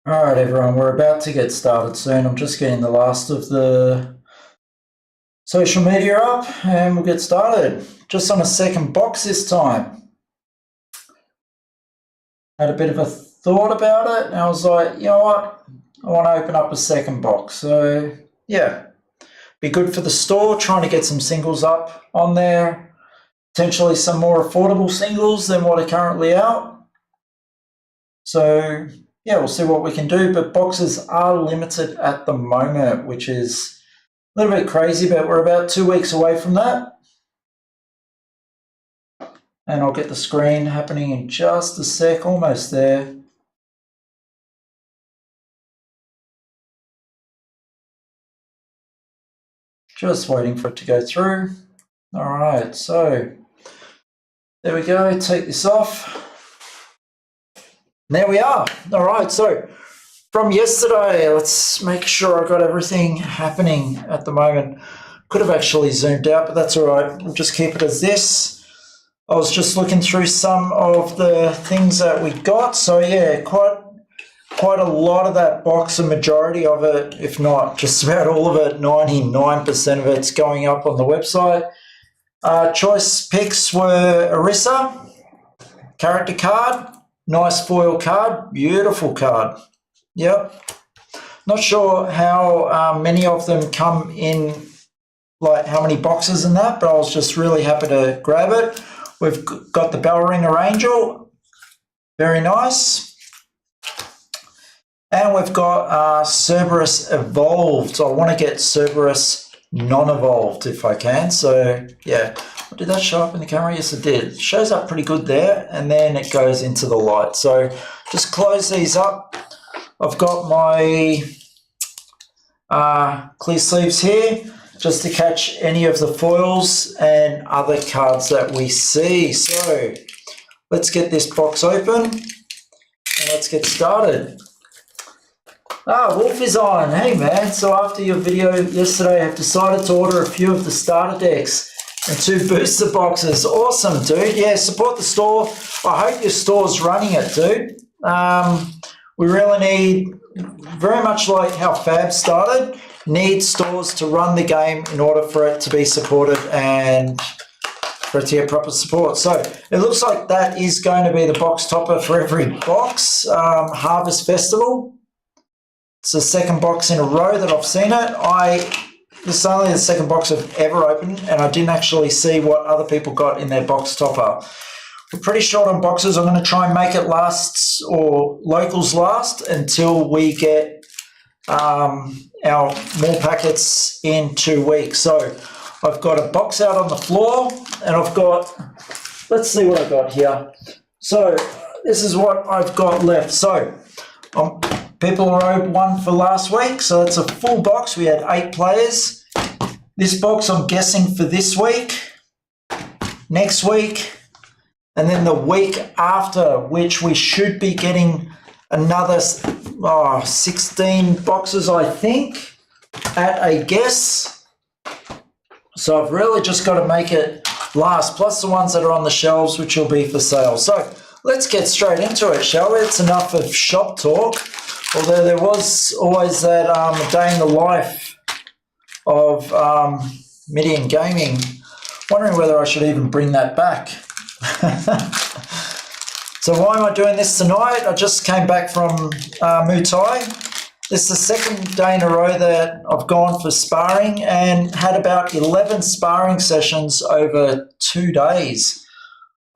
Alright everyone, we're about to get started soon. I'm just getting the last of the social media up and we'll get started. Just on a second box this time. Had a bit of a thought about it and I was like, you know what? I want to open up a second box. So yeah, be good for the store, trying to get some singles up on there. Potentially some more affordable singles than what are currently out. So yeah, we'll see what we can do, but boxes are limited at the moment, which is a little bit crazy, but we're about 2 weeks away from that. And I'll get the screen happening in just a sec, almost there. Just waiting for it to go through. All right, so there we go, take this off. There we are. All right, so from yesterday, let's make sure I got everything happening at the moment. Could have actually zoomed out, but that's all right. We'll just keep it as this. I was just looking through some of the things that we got. So yeah, quite a lot of that box, a majority of it, if not just about all of it, 99% of it's going up on the website. Choice picks were Orisa, character card, nice foil card, beautiful card. Yep. Not sure how many of them come in, like how many boxes and that, but I was just really happy to grab it. We've got the Bell Ringer Angel, very nice. And we've got Cerberus Evolved. I want to get Cerberus non-evolved if I can. So yeah, did that show up in the camera? Yes, it did. It shows up pretty good there, and then it goes into the light. So just close these up. I've got my clear sleeves here just to catch any of the foils and other cards that we see. So let's get this box open and let's get started. Wolf is on. Hey man, so after your video yesterday, I've decided to order a few of the starter decks and 2 booster boxes. Awesome, dude. Yeah, support the store. I hope your store's running it, dude. We really need, very much like how Fab started, need stores to run the game in order for it to be supported and for it to get proper support. So it looks like that is going to be the box topper for every box. Harvest Festival. It's the second box in a row that I've seen it. This is only the second box I've ever opened, and I didn't actually see what other people got in their box topper. We're pretty short on boxes. I'm going to try and make it last, or locals last, until we get our more packets in 2 weeks. So I've got a box out on the floor, and I've got, let's see what I've got here. So this is what I've got left. So people are owed one for last week, so that's a full box. We had 8 players. This box I'm guessing for this week, next week, and then the week after, which we should be getting another 16 boxes, I think, at a guess. So I've really just got to make it last, plus the ones that are on the shelves, which will be for sale. So let's get straight into it, shall we? It's enough of shop talk, although there was always that day in the life of Midian Gaming. Wondering whether I should even bring that back. So why am I doing this tonight? I just came back from Muay Thai. This is the second day in a row that I've gone for sparring and had about 11 sparring sessions over 2 days.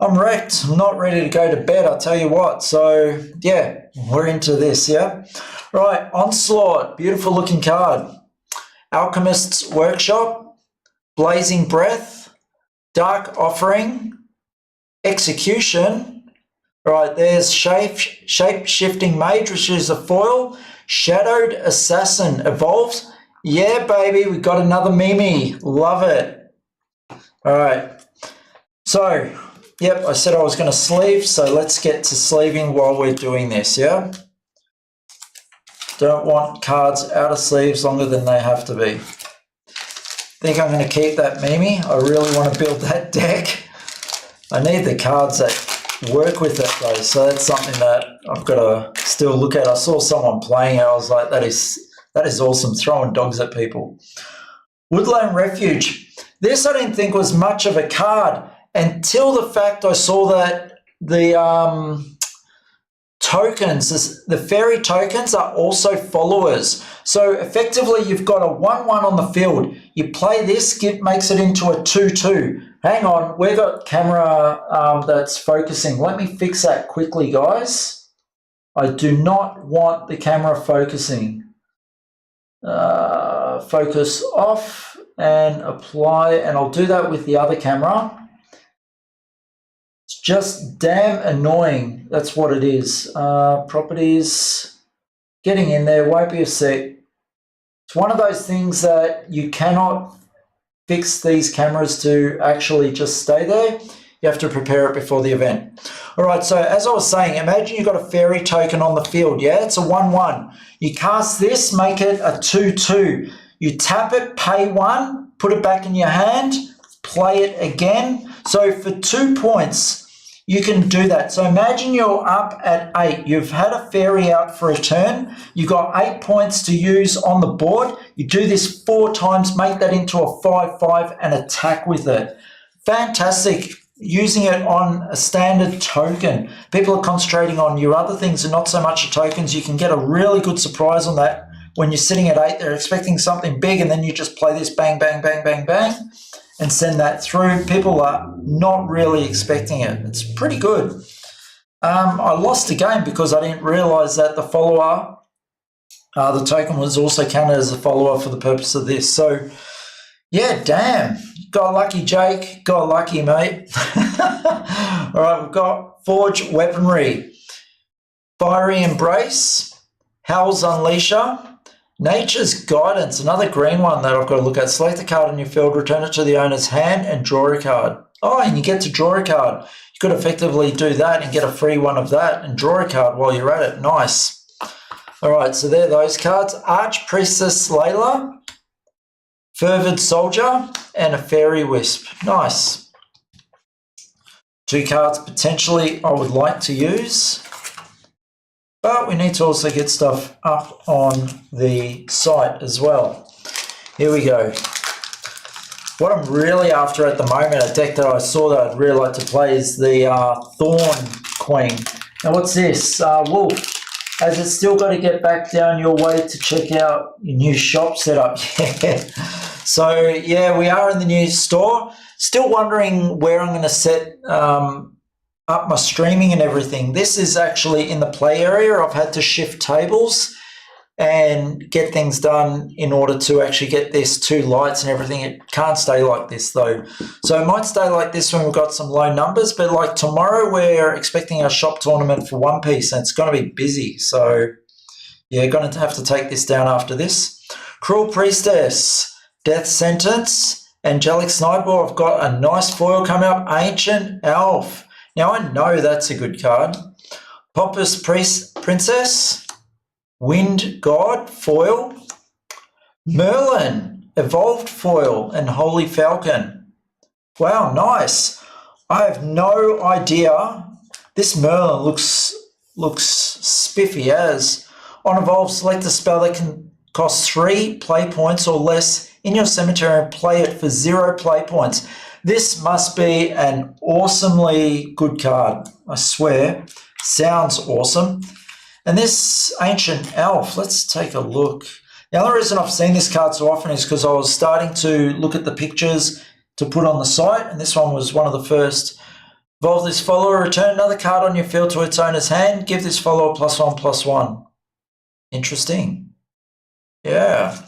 I'm wrecked. I'm not ready to go to bed, I'll tell you what. So yeah, we're into this, yeah? Right, Onslaught, beautiful looking card. Alchemist's Workshop, Blazing Breath, Dark Offering, Execution. Right, there's Shape-Shifting Mage, which is a foil. Shadowed Assassin Evolved. Yeah, baby, we got another Mimi. Love it. All right. So, yep, I said I was going to sleeve, so let's get to sleeving while we're doing this, yeah? Don't want cards out of sleeves longer than they have to be. Think I'm going to keep that Mimi. I really want to build that deck. I need the cards that work with it though. So that's something that I've got to still look at. I saw someone playing. I was like, that is awesome, throwing dogs at people. Woodland Refuge. This I didn't think was much of a card until the fact I saw that the tokens, the fairy tokens are also followers. So effectively you've got a 1-1 on the field. You play this, makes it into a 2-2. Hang on, we've got camera that's focusing. Let me fix that quickly, guys. I do not want the camera focusing. Focus off and apply, and I'll do that with the other camera. It's just damn annoying. That's what it is. Properties, getting in there, won't be a sec. It's one of those things that you cannot fix these cameras to actually just stay there. You have to prepare it before the event. All right, so as I was saying, imagine you've got a fairy token on the field, yeah? It's a 1-1. You cast this, make it a 2-2. You tap it, pay 1, put it back in your hand, play it again. So for 2 points, you can do that. So imagine you're up at 8. You've had a fairy out for a turn. You've got 8 points to use on the board. You do this 4 times, make that into a 5-5 and attack with it. Fantastic. Using it on a standard token. People are concentrating on your other things and not so much your tokens. You can get a really good surprise on that. When you're sitting at 8, they're expecting something big, and then you just play this bang, bang, bang, bang, bang, and send that through. People are not really expecting it. It's pretty good. I lost the game because I didn't realize that the follower, the token was also counted as a follower for the purpose of this. So, yeah, damn. Got lucky, Jake. Got lucky, mate. All right, we've got Forge Weaponry, Fiery Embrace, Howl's Unleasher, Nature's Guidance, another green one that I've got to look at. Select a card on your field, return it to the owner's hand, and draw a card. Oh, and you get to draw a card. You could effectively do that and get a free one of that and draw a card while you're at it. Nice. All right, so there are those cards. Archpriestess Layla, Fervid Soldier, and a Fairy Wisp. Nice. 2 cards potentially I would like to use, but we need to also get stuff up on the site as well. Here we go. What I'm really after at the moment, a deck that I saw that I'd really like to play, is the Thorn Queen. Now what's this? Wolf. Has it still got to get back down your way to check out your new shop setup? Yeah. So, yeah, we are in the new store. Still wondering where I'm going to set up my streaming and everything. This is actually in the play area. I've had to shift tables and get things done in order to actually get this 2 lights and everything. It can't stay like this, though. So it might stay like this when we've got some low numbers, but like tomorrow we're expecting a shop tournament for One Piece, and it's going to be busy. So, yeah, going to have to take this down after this. Cruel Priestess, Death Sentence, Angelic Sniper. I've got a nice foil coming up. Ancient Elf. Now, I know that's a good card. Pompous Princess, Wind God, foil. Merlin, Evolved foil, and Holy Falcon. Wow, nice. I have no idea. This Merlin looks spiffy as. On Evolve, select a spell that can cost 3 play points or less in your cemetery and play it for 0 play points. This must be an awesomely good card, I swear. Sounds awesome. And this Ancient Elf, let's take a look. The only reason I've seen this card so often is because I was starting to look at the pictures to put on the site, and this one was one of the first. Evolve this follower, return another card on your field to its owner's hand, give this follower +1/+1. Interesting. Yeah.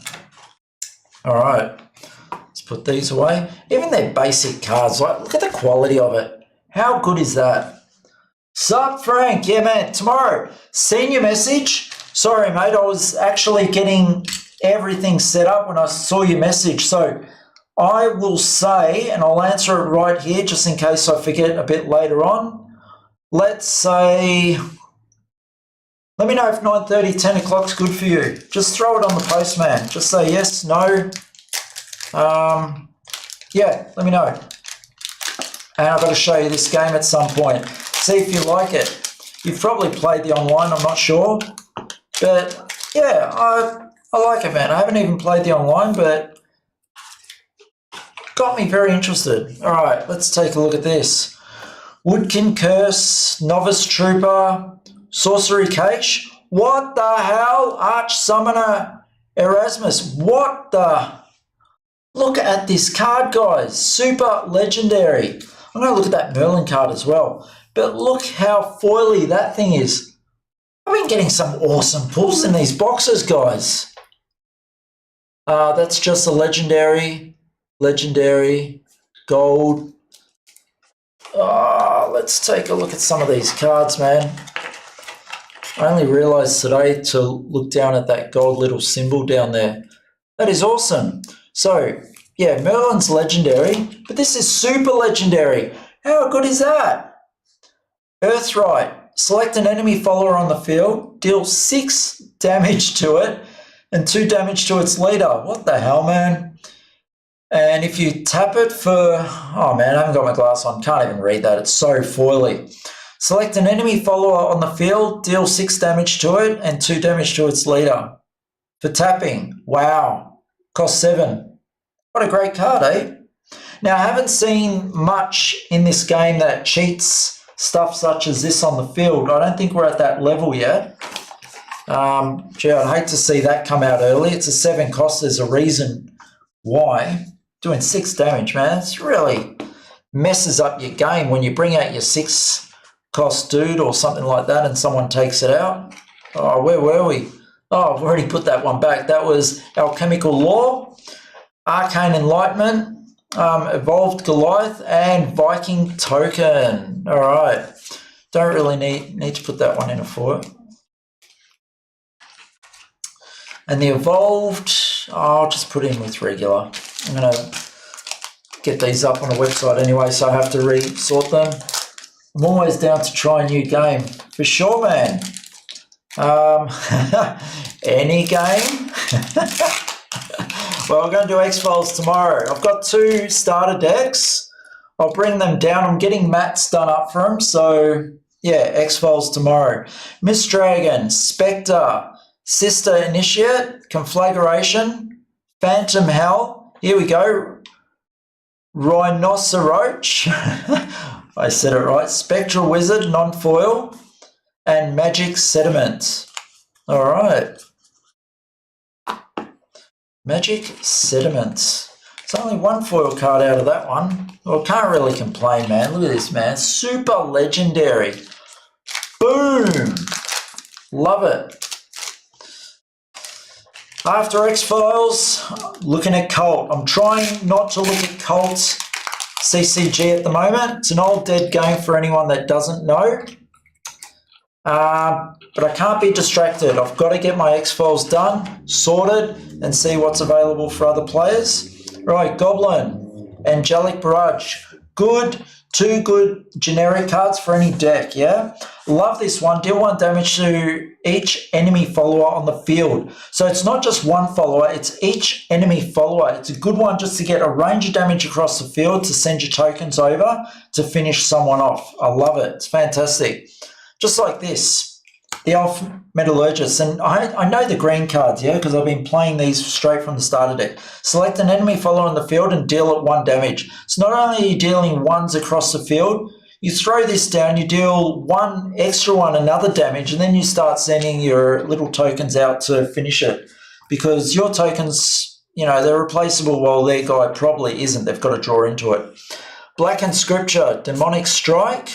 All right. Let's put these away. Even their basic cards, like, look at the quality of it. How good is that? Sup, Frank? Yeah, man. Tomorrow, seen your message. Sorry, mate. I was actually getting everything set up when I saw your message. So I will say, and I'll answer it right here just in case I forget a bit later on. Let's say, let me know if 9:30, 10 o'clock is good for you. Just throw it on the post, man. Just say yes, no. Yeah, let me know. And I've got to show you this game at some point. See if you like it. You've probably played the online, I'm not sure. But yeah, I like it, man. I haven't even played the online, but got me very interested. All right, let's take a look at this. Woodkin Curse, Novice Trooper, Sorcery Cache. What the hell? Arch Summoner Erasmus. What the? Look at this card, guys. Super legendary. I'm going to look at that Merlin card as well. But look how foily that thing is. I've been getting some awesome pulls in these boxes, guys. That's just a legendary, gold. Let's take a look at some of these cards, man. I only realised today to look down at that gold little symbol down there. That is awesome. So, yeah, Merlin's legendary, but this is super legendary. How good is that? Earthright. Select an enemy follower on the field, deal 6 damage to it, and 2 damage to its leader. What the hell, man? And if you tap it for... Oh, man, I haven't got my glass on. Can't even read that. It's so foily. Select an enemy follower on the field, deal 6 damage to it, and 2 damage to its leader. For tapping. Wow. Cost 7. What a great card, eh? Now, I haven't seen much in this game that cheats stuff such as this on the field. I don't think we're at that level yet. Gee, I'd hate to see that come out early. It's a 7 cost. There's a reason why. Doing 6 damage, man. It's really messes up your game when you bring out your 6 cost dude or something like that and someone takes it out. Oh, where were we? Oh, I've already put that one back. That was Alchemical Law, Arcane Enlightenment, Evolved Goliath, and Viking Token. All right. Don't really need to put that one in a foil. And the Evolved, I'll just put in with regular. I'm going to get these up on a website anyway, so I have to re-sort them. I'm always down to try a new game. For sure, man. Any game? Well, we're going to do X-Files tomorrow. I've got 2 starter decks. I'll bring them down. I'm getting mats done up for them. So, yeah, X-Files tomorrow. Mist Dragon, Spectre, Sister Initiate, Conflagration, Phantom Hell. Here we go. Rhinoceroach. I said it right. Spectral Wizard, non-foil. And Magic Sediment. All right. Magic Sediment. It's only 1 foil card out of that one. Well, can't really complain, man. Look at this, man. Super legendary. Boom. Love it. After X-Files, looking at Cult. I'm trying not to look at Cult CCG at the moment. It's an old dead game for anyone that doesn't know. But I can't be distracted. I've got to get my X-Files done, sorted, and see what's available for other players. Right, Goblin, Angelic Barrage. Good, 2 good generic cards for any deck, yeah? Love this one. Deal 1 damage to each enemy follower on the field. So it's not just 1 follower, it's each enemy follower. It's a good one just to get a range of damage across the field to send your tokens over to finish someone off. I love it. It's fantastic. Just like this, the Elf Metallurgist. And I know the green cards, yeah, because I've been playing these straight from the starter deck. Select an enemy follower on the field and deal it 1 damage. So not only are you dealing 1s across the field, you throw this down, you deal 1 extra one another damage, and then you start sending your little tokens out to finish it. Because your tokens, you know, they're replaceable while their guy probably isn't. They've got to draw into it. Blackened Scripture, Demonic Strike.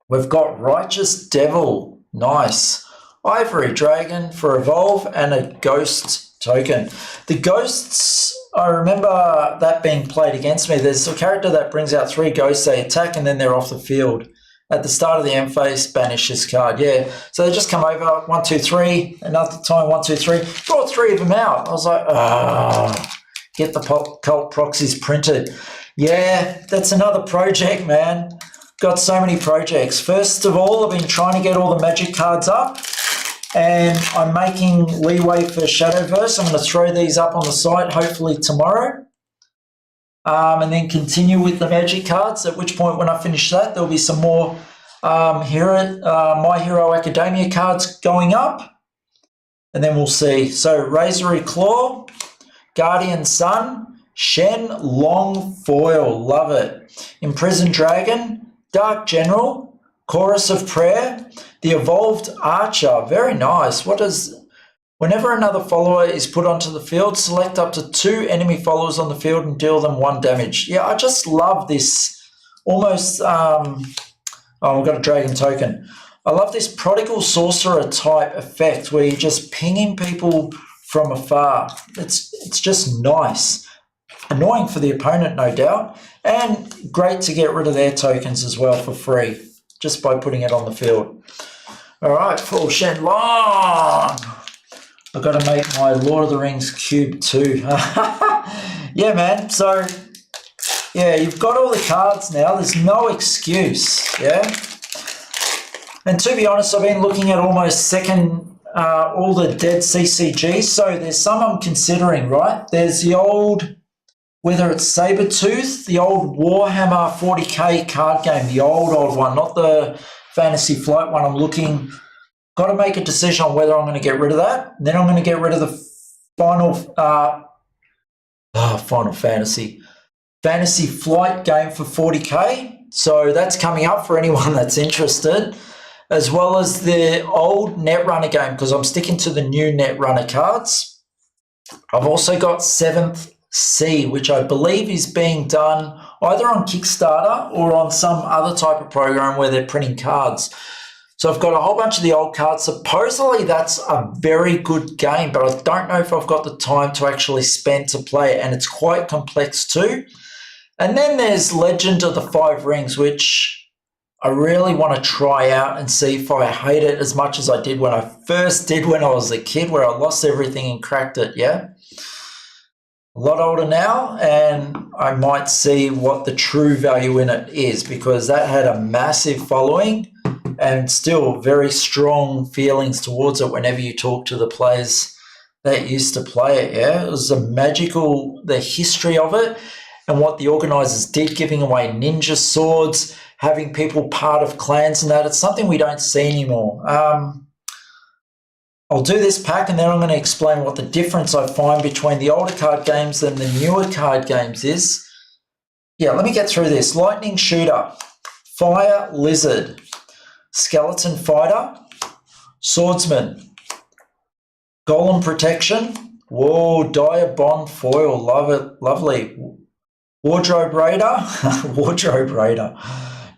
We've got Righteous Devil. Nice. Ivory Dragon for Evolve and a Ghost token. The Ghosts, I remember that being played against me. There's a character that brings out 3 ghosts. They attack and then they're off the field. At the start of the end phase, banish this card. Yeah. So they just come over, 1, 2, 3. Another time, 1, 2, 3. Brought 3 of them out. I was like, get the cult proxies printed. Yeah, that's another project, man. Got so many projects. First of all, I've been trying to get all the magic cards up, and I'm making leeway for Shadowverse. I'm going to throw these up on the site hopefully tomorrow, and then continue with the magic cards, at which point when I finish that, there'll be some more here at My Hero Academia cards going up. And then we'll see. So Razorry Claw, Guardian Sun, Shen Long Foil, love it. Imprisoned Dragon, Dark General, Chorus of Prayer, the Evolved Archer, very nice. Whenever another follower is put onto the field, select up to 2 enemy followers on the field and deal them 1 damage. Yeah, I just love this almost, oh, we've got a dragon token. I love this Prodigal Sorcerer type effect where you're just pinging people from afar. It's just nice. Annoying for the opponent, no doubt, and great to get rid of their tokens as well for free, just by putting it on the field. All right, full Shenlong. I've got to make my Lord of the Rings cube too. Yeah, man. So, yeah, you've got all the cards now. There's no excuse, yeah? And to be honest, I've been looking at almost all the dead CCGs. So there's some I'm considering, right? There's the old, whether it's Sabretooth, the old Warhammer 40k card game, the old one, not the Fantasy Flight one. I'm looking, got to make a decision on whether I'm going to get rid of that. Then I'm going to get rid of the Final Fantasy Flight game for 40k. So that's coming up for anyone that's interested, as well as the old Netrunner game, because I'm sticking to the new Netrunner cards. I've also got 7th Sea, which I believe is being done either on Kickstarter or on some other type of program where they're printing cards. So I've got a whole bunch of the old cards. Supposedly that's a very good game, but I don't know if I've got the time to actually spend to play it, and it's quite complex too. And then there's Legend of the Five Rings, which I really want to try out and see if I hate it as much as I did when I first did when I was a kid, where I lost everything and cracked it, yeah? A lot older now, and I might see what the true value in it is, because that had a massive following and still very strong feelings towards it whenever you talk to the players that used to play it, yeah? It was the history of it and what the organisers did, giving away ninja swords, having people part of clans and that. It's something we don't see anymore. I'll do this pack and then I'm going to explain what the difference I find between the older card games and the newer card games is. Yeah, let me get through this. Lightning Shooter, Fire Lizard, Skeleton Fighter, Swordsman, Golem Protection, whoa, Dire Bond Foil, love it, lovely. Wardrobe Raider,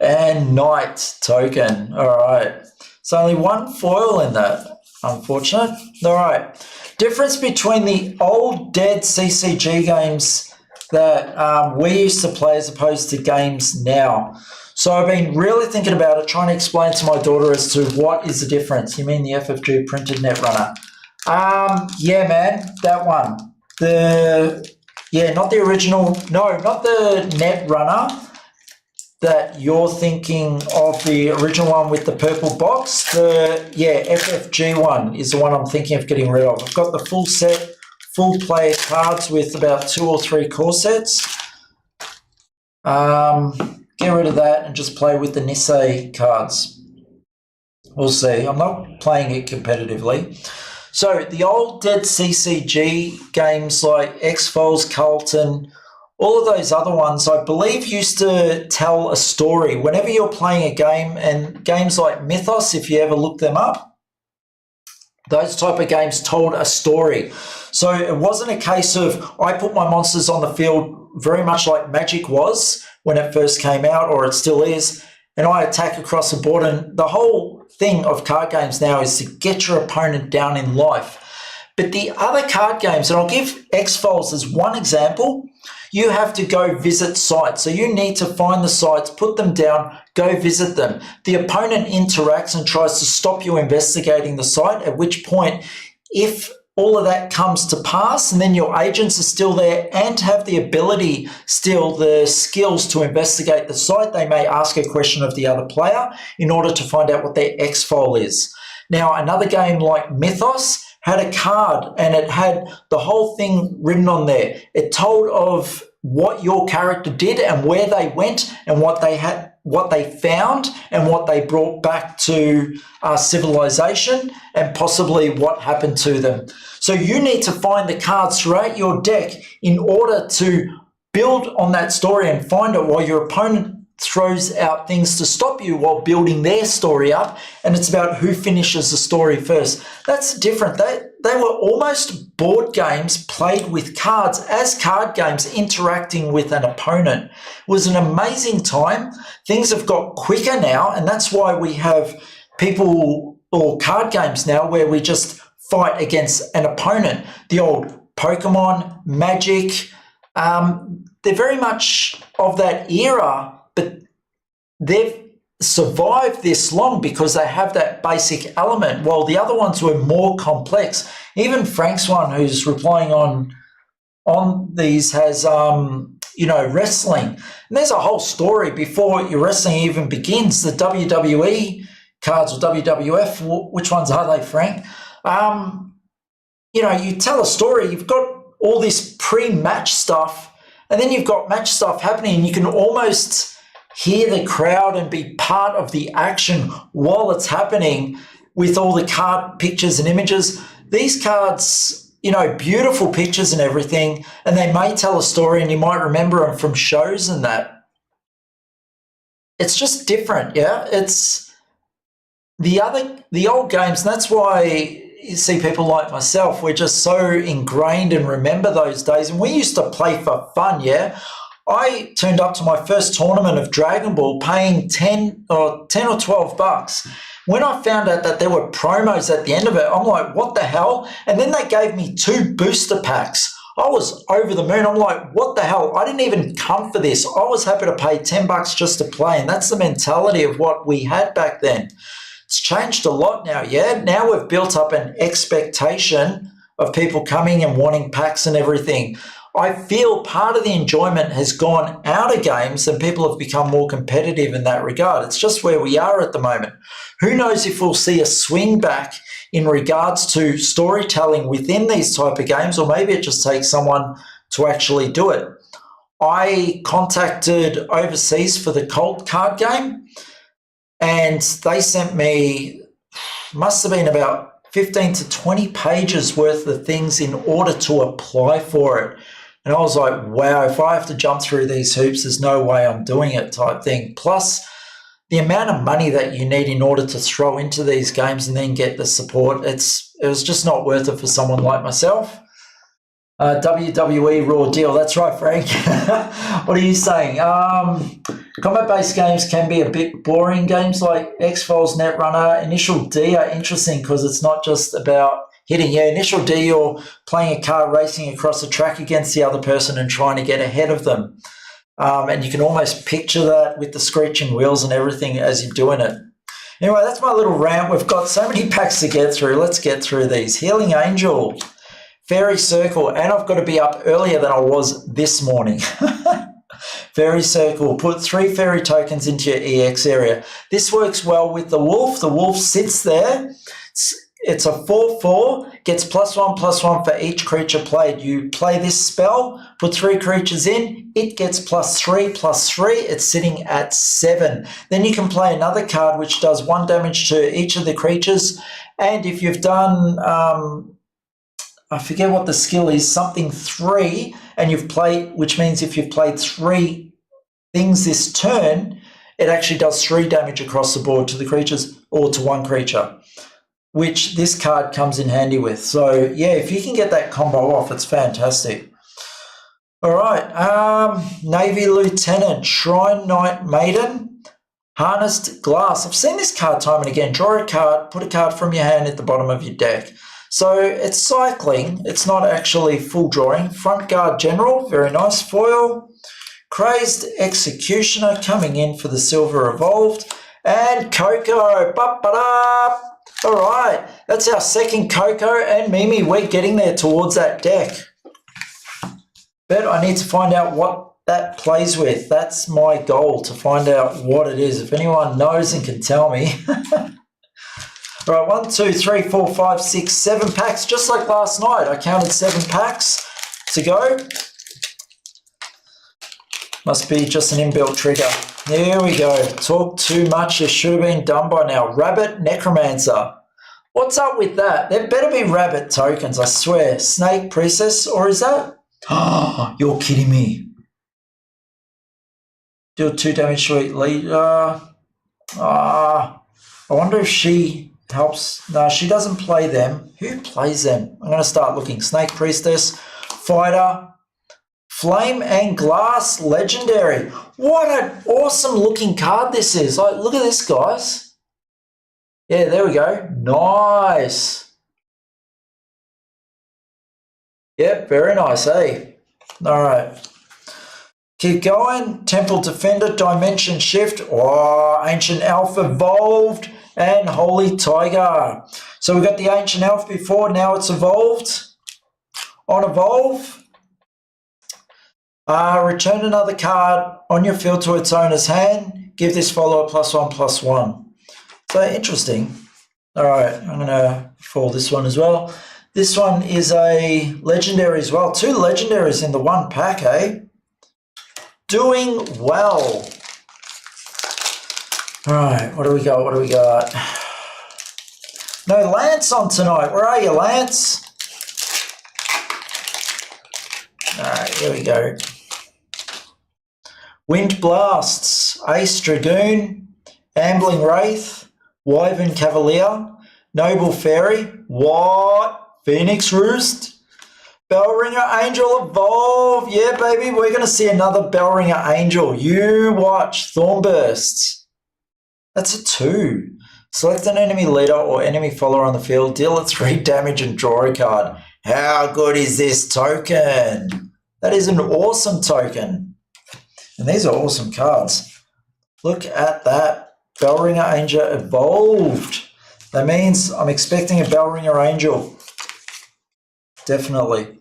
and Knight Token. All right. It's only 1 foil in that. Unfortunate. All right. Difference between the old dead CCG games that we used to play as opposed to games now. So I've been really thinking about it, trying to explain to my daughter as to what is the difference. You mean the FFG printed Netrunner? Yeah, man, that one. Not the original. No, not the Netrunner that you're thinking of, the original one with the purple box. FFG one is the one I'm thinking of getting rid of. I've got the full set, full play cards with about 2 or 3 core sets. Get rid of that and just play with the Nisei cards. We'll see. I'm not playing it competitively. So the old dead CCG games like X-Files, Carlton, all of those other ones, I believe used to tell a story. Whenever you're playing a game, and games like Mythos, if you ever look them up, those type of games told a story. So it wasn't a case of I put my monsters on the field very much like Magic was when it first came out, or it still is, and I attack across the board. And the whole thing of card games now is to get your opponent down in life. But the other card games, and I'll give X-Files as one example, you have to go visit sites. So you need to find the sites, put them down, go visit them. The opponent interacts and tries to stop you investigating the site, at which point, if all of that comes to pass and then your agents are still there and have the ability, still the skills to investigate the site, they may ask a question of the other player in order to find out what their X-file is. Now, another game like Mythos had a card and it had the whole thing written on there. It told of what your character did and where they went and what they had, what they found and what they brought back to civilization, and possibly what happened to them. So you need to find the cards throughout your deck in order to build on that story and find it, while your opponent throws out things to stop you while building their story up, and it's about who finishes the story first. That's different. They were almost board games played with cards as card games, interacting with an opponent. It was an amazing time. Things have got quicker now, and that's why we have people or card games now where we just fight against an opponent. The old Pokemon, Magic, they're very much of that era, but they've survived this long because they have that basic element, while the other ones were more complex. Even Frank's one, who's replying on these, has wrestling. And there's a whole story before your wrestling even begins. The WWE cards, or WWF, which ones are they, Frank? You tell a story, you've got all this pre-match stuff, and then you've got match stuff happening, and you can almost hear the crowd and be part of the action while it's happening with all the card pictures and images. These cards, beautiful pictures and everything, and they may tell a story and you might remember them from shows and that. It's just different, yeah? It's the old games, and that's why you see people like myself, we're just so ingrained and remember those days. And we used to play for fun, yeah? I turned up to my first tournament of Dragon Ball paying 10 or 12 bucks. When I found out that there were promos at the end of it, I'm like, what the hell? And then they gave me 2 booster packs. I was over the moon. I'm like, what the hell? I didn't even come for this. I was happy to pay 10 bucks just to play. And that's the mentality of what we had back then. It's changed a lot now, yeah? Now we've built up an expectation of people coming and wanting packs and everything. I feel part of the enjoyment has gone out of games and people have become more competitive in that regard. It's just where we are at the moment. Who knows if we'll see a swing back in regards to storytelling within these type of games, or maybe it just takes someone to actually do it. I contacted overseas for the Colt card game, and they sent me, must have been about 15 to 20 pages worth of things in order to apply for it. And I was like, wow, if I have to jump through these hoops, there's no way I'm doing it type thing. Plus, the amount of money that you need in order to throw into these games and then get the support, it was just not worth it for someone like myself. WWE Raw Deal, that's right, Frank. What are you saying? Combat-based games can be a bit boring. Games like X-Files, Netrunner, Initial D are interesting because it's not just about hitting. Yeah, Initial D, you're playing a car racing across a track against the other person and trying to get ahead of them. And you can almost picture that with the screeching wheels and everything as you're doing it. Anyway, that's my little rant. We've got so many packs to get through. Let's get through these. Healing Angel, Fairy Circle, and I've got to be up earlier than I was this morning. Fairy Circle, put 3 fairy tokens into your EX area. This works well with the wolf. The wolf sits there. It's a 4/4, gets +1/+1 for each creature played. You play this spell, put 3 creatures in, it gets +3/+3. It's sitting at 7. Then you can play another card which does 1 damage to each of the creatures. And if you've done, I forget what the skill is, something 3, and you've played, which means if you've played 3 things this turn, it actually does 3 damage across the board to the creatures or to one creature, which this card comes in handy with. So, yeah, if you can get that combo off, it's fantastic. All right, Navy Lieutenant, Shrine Knight Maiden, Harnessed Glass. I've seen this card time and again. Draw a card, put a card from your hand at the bottom of your deck. So it's cycling. It's not actually full drawing. Front Guard General, very nice foil. Crazed Executioner coming in for the Silver Evolved. And Coco, ba-ba-da. All right, that's our second Coco and Mimi. We're getting there towards that deck. But I need to find out what that plays with. That's my goal, to find out what it is. If anyone knows and can tell me. All right, 1, 2, 3, 4, 5, 6, 7 packs. Just like last night, I counted 7 packs to go. Must be just an inbuilt trigger. There we go. Talk too much. It should have been done by now. Rabbit Necromancer. What's up with that? There better be rabbit tokens, I swear. Snake Priestess, or is that? Oh, you're kidding me. Deal 2 damage to each leader. I wonder if she helps. No, she doesn't play them. Who plays them? I'm going to start looking. Snake Priestess, Fighter, Flame and Glass Legendary. What an awesome looking card this is. Like, look at this, guys. Yeah, there we go. Nice. Yep, very nice, eh? All right. Keep going. Temple Defender, Dimension Shift. Oh, Ancient Elf Evolved and Holy Tiger. So we got the Ancient Elf before, now it's evolved. On Evolve, return another card on your field to its owner's hand. Give this follower +1/+1. So interesting. All right, I'm going to fall this one as well. This one is a legendary as well. 2 legendaries in the one pack, eh? Doing well. All right, what do we got? What do we got? No Lance on tonight. Where are you, Lance? All right, here we go. Wind Blasts, Ace Dragoon, Ambling Wraith, Wyvern Cavalier, Noble Fairy, what? Phoenix Roost, Bellringer Angel Evolve. Yeah, baby, we're going to see another Bellringer Angel. You watch. Thornburst. That's a 2. Select an enemy leader or enemy follower on the field, deal it 3 damage and draw a card. How good is this token? That is an awesome token. And these are awesome cards. Look at that. Bellringer Angel Evolved. That means I'm expecting a Bellringer Angel. Definitely.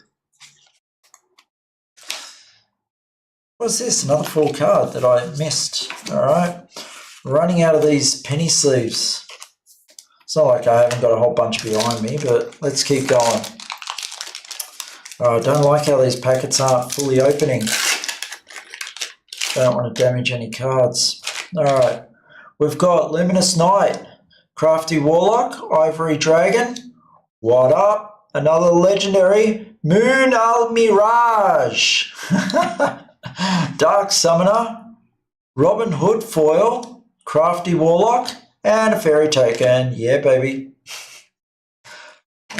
What's this? Another full card that I missed. All right. Running out of these penny sleeves. It's not like I haven't got a whole bunch behind me, but let's keep going. I don't like how these packets aren't fully opening. Don't want to damage any cards. All right. We've got Luminous Knight, Crafty Warlock, Ivory Dragon. What up? Another legendary, Moon Al Mirage. Dark Summoner, Robin Hood Foil, Crafty Warlock, and a Fairy token. Yeah, baby.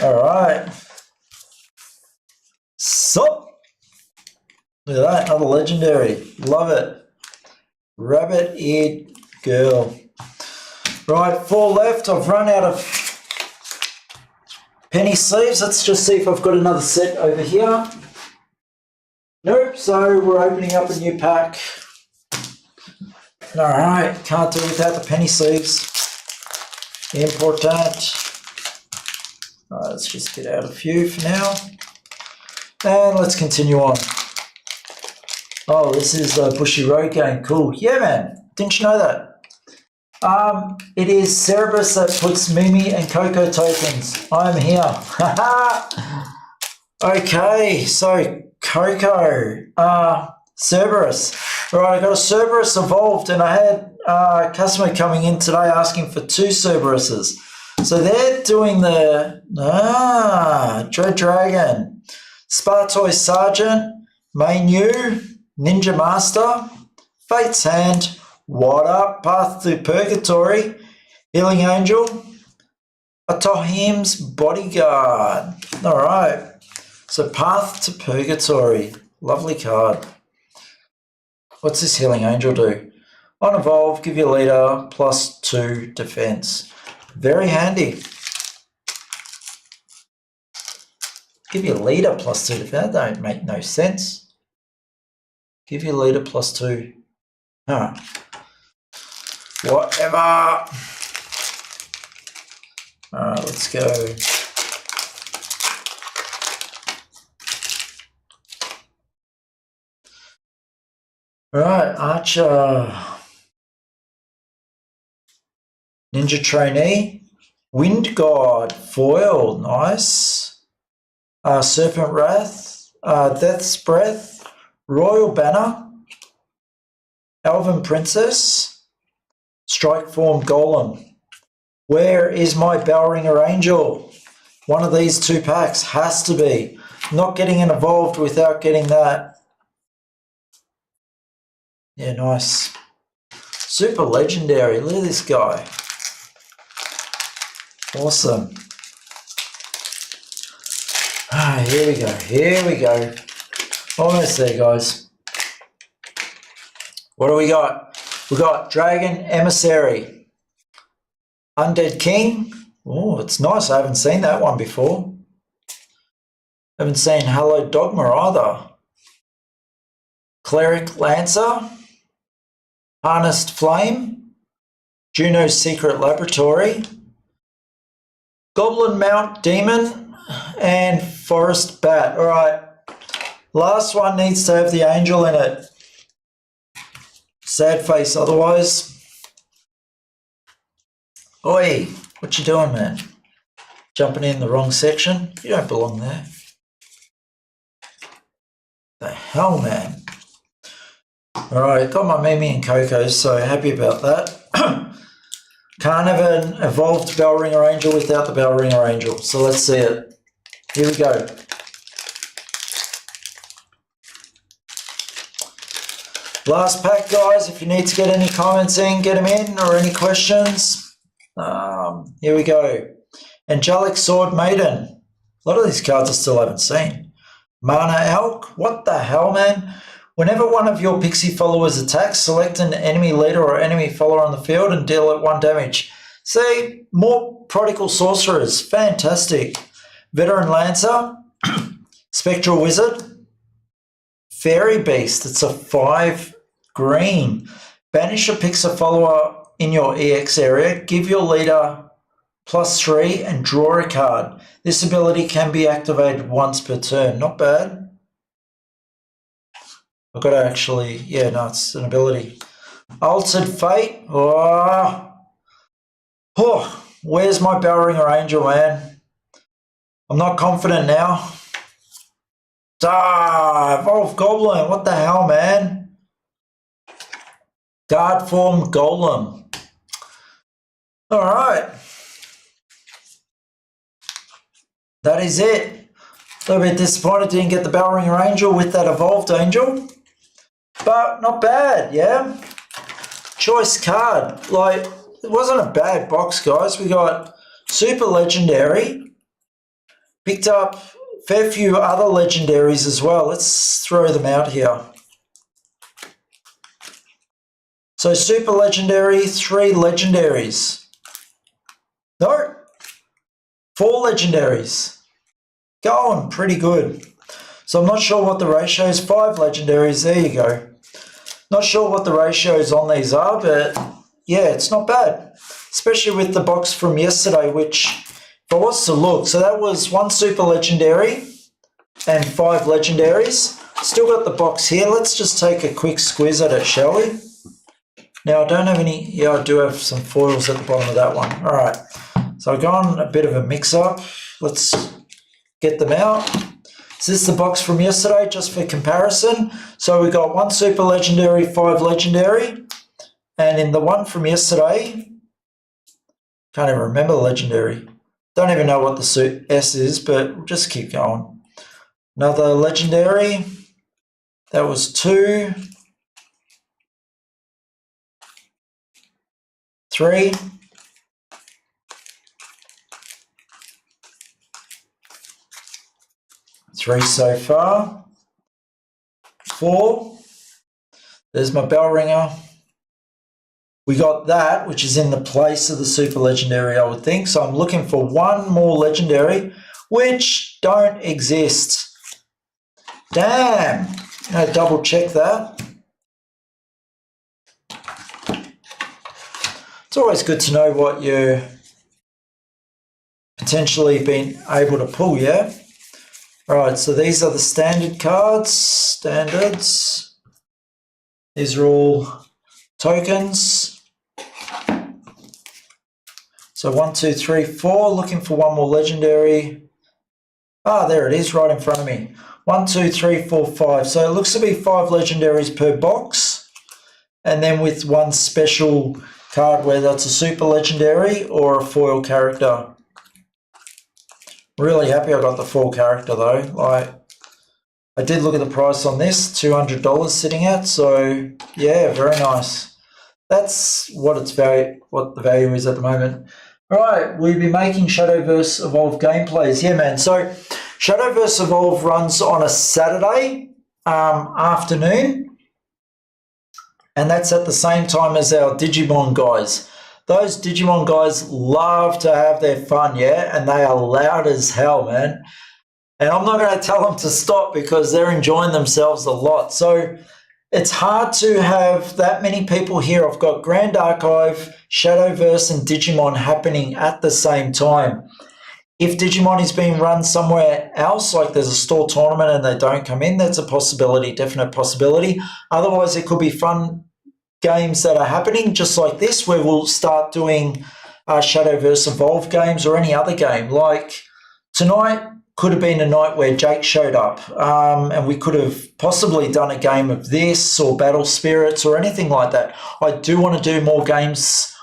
All right. So, look at that, another legendary. Love it. Rabbit-eared girl. Right, 4 left. I've run out of penny sleeves. Let's just see if I've got another set over here. Nope, so we're opening up a new pack. All right, can't do without the penny sleeves. Important. All right, let's just get out a few for now. And let's continue on. Oh, this is a Bushy Road game. Cool. Yeah, man. Didn't you know that? It is Cerebus that puts Mimi and Coco tokens. I'm here. Okay, so Coco, Cerberus. Right, I got a Cerberus evolved, and I had a customer coming in today asking for 2 Cerberuses. So they're doing the Dread Dragon, Spartoy Sergeant, Mainu, Ninja Master, Fate's Hand. What up? Path to Purgatory, Healing Angel, Atohim's Bodyguard. All right. So Path to Purgatory. Lovely card. What's this Healing Angel do? On Evolve, give your leader +2 defense. Very handy. Give your leader +2 defense. That don't make no sense. Give your leader +2. Huh. Whatever. All right, let's go. All right, Archer. Ninja Trainee. Wind God. Foil. Nice. Serpent Wrath. Death's Breath. Royal Banner. Elven Princess, Strike Form Golem. Where is my Bellringer Angel? One of these two packs has to be. Not getting an evolved without getting that. Yeah, nice. Super legendary. Look at this guy. Awesome. Ah, here we go. Here we go. Almost there, guys. What do we got? We got Dragon Emissary. Undead King. Oh, it's nice. I haven't seen that one before. Haven't seen Hallowed Dogma either. Cleric Lancer. Harnessed Flame. Juno's Secret Laboratory. Goblin Mount Demon. And Forest Bat. All right. Last one needs to have the angel in it. Sad face otherwise. Oi, what you doing, man? Jumping in the wrong section? You don't belong there. The hell, man. Alright, got my Mimi and Coco, so happy about that. Can't have an evolved Bellringer Angel without the Bellringer Angel, so let's see it. Here we go. Last pack, guys. If you need to get any comments in, get them in, or any questions. Here we go. Angelic Sword Maiden. A lot of these cards I still haven't seen. Mana Elk. What the hell, man? Whenever one of your pixie followers attacks, select an enemy leader or enemy follower on the field and deal it 1 damage. See, more Prodigal Sorcerers. Fantastic. Veteran Lancer. Spectral Wizard. Fairy Beast. It's a 5 green. Banish a pixie follower in your EX area. Give your leader +3 and draw a card. This ability can be activated once per turn. Not bad. I've got to actually, yeah, no, it's an ability. Altered Fate. Oh, where's my Bellringer Angel, man? I'm not confident now. Evolved Goblin. What the hell, man? Guard Form Golem. All right. That is it. A little bit disappointed didn't get the Bellringer Angel with that evolved angel. But not bad, yeah? Choice card. Like, it wasn't a bad box, guys. We got Super Legendary. Picked up a fair few other legendaries as well. Let's throw them out here. So Super Legendary, 3 legendaries. No, 4 legendaries. Going pretty good. So I'm not sure what the ratio is. 5 legendaries, there you go. Not sure what the ratios on these are, but yeah, it's not bad. Especially with the box from yesterday, which, if I was to look, so that was 1 super legendary and 5 legendaries. Still got the box here. Let's just take a quick squeeze at it, shall we? Now, I don't have any, yeah, I do have some foils at the bottom of that one. All right, so I've gone a bit of a mix-up. Let's get them out. So this is the box from yesterday, just for comparison. So we got 1 super legendary, 5 legendary. And in the one from yesterday, can't even remember the legendary. Don't even know what the S is, but we'll just keep going. Another legendary. That was 2. 3. 3 so far. 4. There's my Bellringer. We got that, which is in the place of the super legendary, I would think. So I'm looking for 1 more legendary, which don't exist. Damn. I'm going to double check that. It's always good to know what you're potentially been able to pull, yeah? All right, so these are the standard cards, standards. These are all tokens. So 1, 2, 3, 4, looking for 1 more legendary. Ah, there it is, right in front of me. 1, 2, 3, 4, 5. So it looks to be 5 legendaries per box. and then with one special card, whether it's a super legendary or a foil character. Really happy I got the foil character though. Like, I did look at the price on this, $200 sitting at, so yeah, very nice. That's what its value, what the value is at the moment. All right, we'll be making Shadowverse Evolve gameplays. Yeah, man. So Shadowverse Evolve runs on a Saturday afternoon, and that's at the same time as our Digimon guys. Those Digimon guys love to have their fun, yeah, and they are loud as hell, man. And I'm not going to tell them to stop because they're enjoying themselves a lot. So it's hard to have that many people here. I've got Grand Archive, Shadowverse, and Digimon happening at the same time. If Digimon is being run somewhere else, like there's a store tournament and they don't come in, that's a possibility, definite possibility. Otherwise, it could be fun games that are happening just like this, where we'll start doing Shadowverse Evolve games or any other game. Like tonight could have been a night where Jake showed up, and we could have possibly done a game of this or Battle Spirits or anything like that. I do want to do more games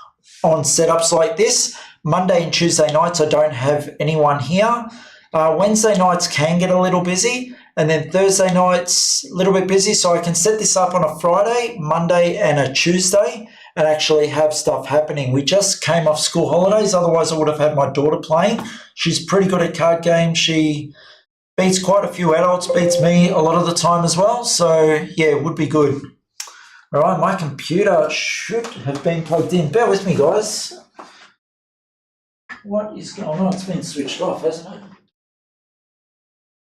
on setups like this. Monday and Tuesday nights I don't have anyone here. Wednesday nights can get a little busy, and then Thursday nights a little bit busy, so I can set this up on a Friday, Monday and a Tuesday and actually have stuff happening. We just came off school holidays, otherwise I would have had my daughter playing. She's pretty good at card games. She beats quite a few adults, beats me a lot of the time as well, so yeah, it would be good. All right, my computer should have been plugged in. Bear with me, guys. What is going on? It's been switched off, hasn't it?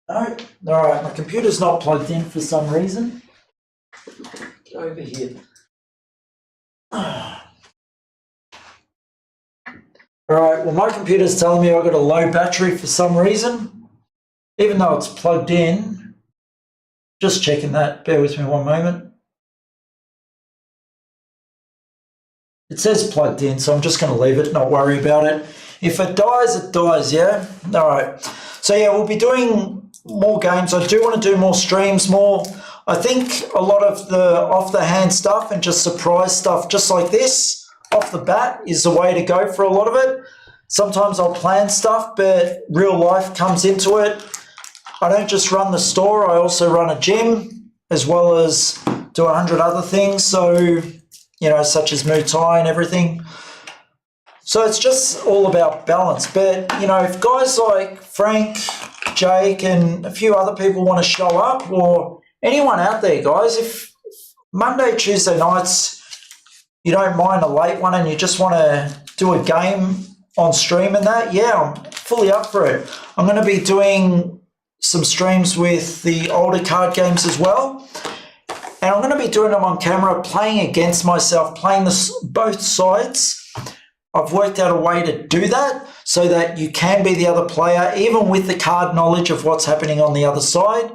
No? All right, my computer's not plugged in for some reason. Get over here. All right, well, my computer's telling me I've got a low battery for some reason, even though it's plugged in. Just checking that. Bear with me one moment. It says plugged in, so I'm just going to leave it, not worry about it. If it dies, yeah? All right. So, yeah, we'll be doing more games. I do want to do more streams, more. I think a lot of the off-the-hand stuff and just surprise stuff just like this, off the bat, is the way to go for a lot of it. Sometimes I'll plan stuff, but real life comes into it. I don't just run the store. I also run a gym as well as do 100 other things. So, you know, such as Muay Thai and everything. So it's just all about balance. But, you know, if guys like Frank, Jake, and a few other people want to show up, or anyone out there, guys, if Monday, Tuesday nights, you don't mind a late one and you just want to do a game on stream and that, yeah, I'm fully up for it. I'm going to be doing some streams with the older card games as well. And I'm going to be doing them on camera, playing against myself, playing both sides. I've worked out a way to do that so that you can be the other player, even with the card knowledge of what's happening on the other side,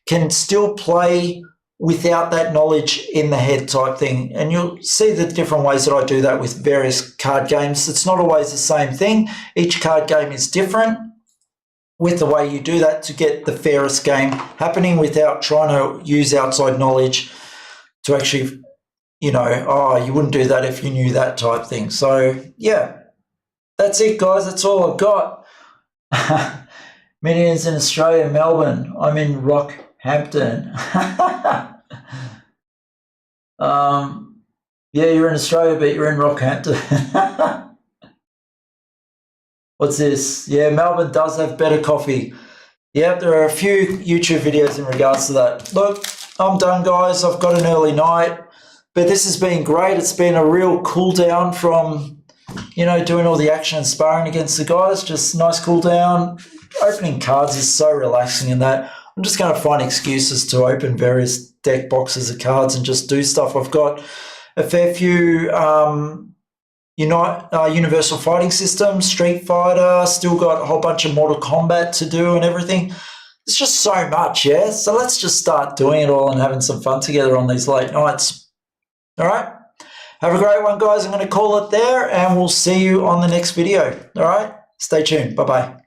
can still play without that knowledge in the head type thing. And you'll see the different ways that I do that with various card games. It's not always the same thing. Each card game is different with the way you do that to get the fairest game happening without trying to use outside knowledge to actually, you know, oh, you wouldn't do that if you knew that type thing. So, yeah, that's it, guys. That's all I've got. Millions in Australia, Melbourne. I'm in Rockhampton. Yeah, you're in Australia, but you're in Rockhampton. What's this? Yeah, Melbourne does have better coffee. Yep, there are a few YouTube videos in regards to that. Look, I'm done, guys. I've got an early night. But this has been great. It's been a real cool down from, you know, doing all the action and sparring against the guys. Just nice cool down. Opening cards is so relaxing in that. I'm just going to find excuses to open various deck boxes of cards and just do stuff. I've got a fair few Universal Fighting System, Street Fighter, still got a whole bunch of Mortal Kombat to do and everything. It's just so much, yeah? So let's just start doing it all and having some fun together on these late nights. All right? Have a great one, guys. I'm going to call it there, and we'll see you on the next video. All right? Stay tuned. Bye-bye.